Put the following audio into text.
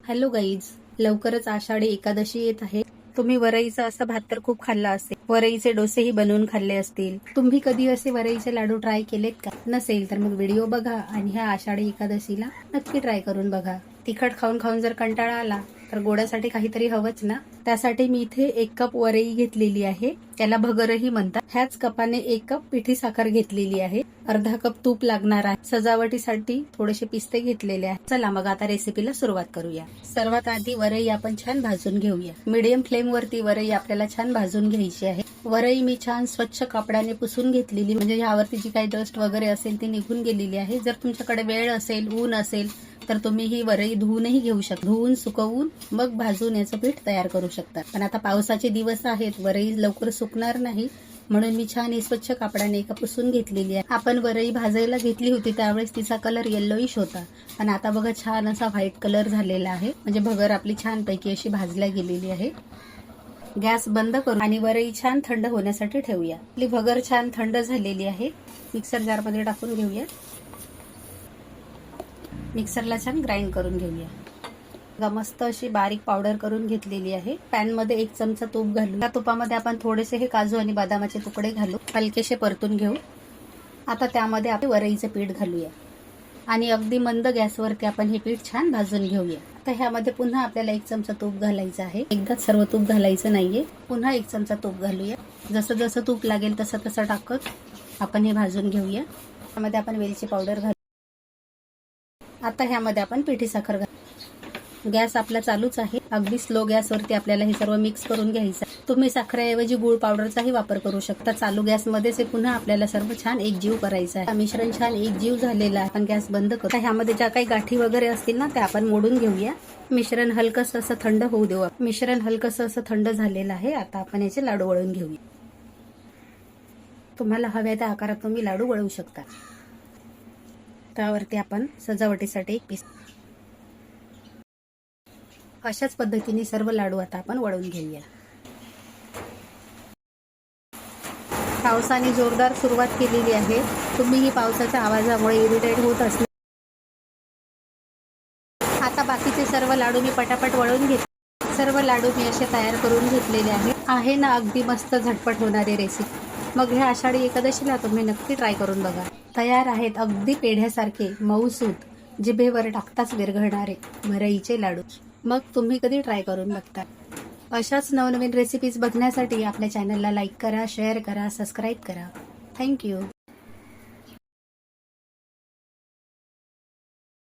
Hello guys, लवकरच आषाढी एकादशी येत आहे. तुम्ही वरईचा असा भात तर खूप खाल्ला असेल. वरईचे डोसेही बनवून खाल्ले असतील. तुम्ही कधी असे वरईचे लाडू ट्राय केलेत का? नसेल तर मग व्हिडिओ बघा आणि ह्या आषाढी एकादशीला नक्की ट्राय करून बघा. तिखट खाऊन खाऊन जर कंटाळा आला तर गोडासाठी काहीतरी हवंच ना. त्यासाठी मी इथे 1 कप वरई घेतलेली आहे. त्याला भगरही म्हणतात. ह्याच कपाने 1 कप पिठी साखर घेतलेली आहे. अर्धा कप तूप लागणार आहे. सजावटीसाठी थोडेसे पिस्ते घेतलेले आहेत. चला मग आता रेसिपीला सुरुवात करूया. सर्वात आधी वरई आपण छान भाजून घेऊया. मीडियम फ्लेम वरती वरई आपल्याला छान भाजून घ्यायची आहे. वरई मी छान स्वच्छ कापडाने पुसून घेतलेली, म्हणजे ह्यावरती जी काही डस्ट वगैरे असेल ती निघून गेलेली आहे. जर तुमच्याकडे वेळ असेल, ऊन असेल तर तुम्ही ही वरई धुवूनही घेऊ शकता. धुवून सुकवून मग भाजून याचं पीठ तयार करू शकता. पण आता पावसाचे दिवस आहेत, वरई लवकर सुकणार नाही, म्हणून मी छान ही स्वच्छ कापडाने एका पुसून घेतलेली आहे. आपण वरई भाजायला घेतली होती त्यावेळेस तिचा कलर येल्लोइश होता, पण आता बघा छान असा व्हाईट कलर झालेला आहे. म्हणजे भगर आपली छानपैकी अशी भाजल्या गेलेली आहे. गॅस बंद करू आणि वरई छान थंड होण्यासाठी ठेवूया. आपली भगर छान थंड झालेली आहे. मिक्सर जार मध्ये टाकून घेऊया. मिक्सरला छान ग्राइंड करून घेऊया. मस्त अशी बारीक पावडर करून घेतलेली आहे. पॅन मध्ये 1 चमचा तूप घालू. त्या तुपामध्ये आपण थोडेसे हे काजू आणि बदामाचे तुकडे घालू. हलकेसे परतून घेऊ. आता त्यामध्ये आपण वरईचे पीठ घालूया आणि अगदी मंद गॅसवरती आपण हे पीठ छान भाजून घेऊया. आता ह्यामध्ये पुन्हा आपल्याला 1 चमचा तूप घालायचं आहे. एकदाच सर्व तूप घालायचं नाहीये. पुन्हा 1 चमचा तूप घालूया. जसं जसं तूप लागेल तसं तसं टाकत आपण हे भाजून घेऊया. त्यामध्ये आपण वेलची पावडर घालू. आता ह्यामध्ये आपण पिठी साखर घालू. गॅस आपला चालूच आहे. अगदी स्लो गॅसवरती आपल्याला हे सर्व मिक्स करून घ्यायचं. तुम्ही साखरेऐवजी गुळ पावडरचाही वापर करू शकता. चालू गॅसमध्येच हे पुन्हा आपल्याला सर्व छान एकजीव करायचं आहे. मिश्रण छान एकजीव झालेलं आहे. आपण गॅस बंद करू. ह्यामध्ये ज्या काही गाठी वगैरे असतील ना त्या आपण मोडून घेऊया. मिश्रण हलकस असं थंड होऊ देऊ. मिश्रण हलकस असं थंड झालेलं आहे. आता आपण याचे लाडू वळून घेऊया. तुम्हाला हव्या त्या आकारात तुम्ही लाडू वळवू शकता. त्यावरती आपण सजावटीसाठी एक पीस. अशाच पद्धतीने सर्व लाडू आता आपण वळवून घेऊया. पावसाने जोरदार सुरुवात केलेली आहे. तुम्हीही पावसाच्या आवाजामुळे इरिटेट होत असणार. आता बाकीचे सर्व लाडू मी पटापट वळवून घेतले. सर्व लाडू मी असे तयार करून घेतलेले आहे ना. अगदी मस्त झटपट होणारी रेसिपी. मग ह्या आषाढी एकादशीला तुम्ही नक्की ट्राय करून बघा. तयार आहेत अगदी पेढ्यासारखे मऊसूत, जिभेवर टाकताच विरघळणारे वरईचे लाडू. मग तुम्ही कधी ट्राय करून बघता. अशाच नवनवीन रेसिपीज बघण्यासाठी आपल्या चॅनलला लाईक करा, शेअर करा, सबस्क्राईब करा. थँक्यू.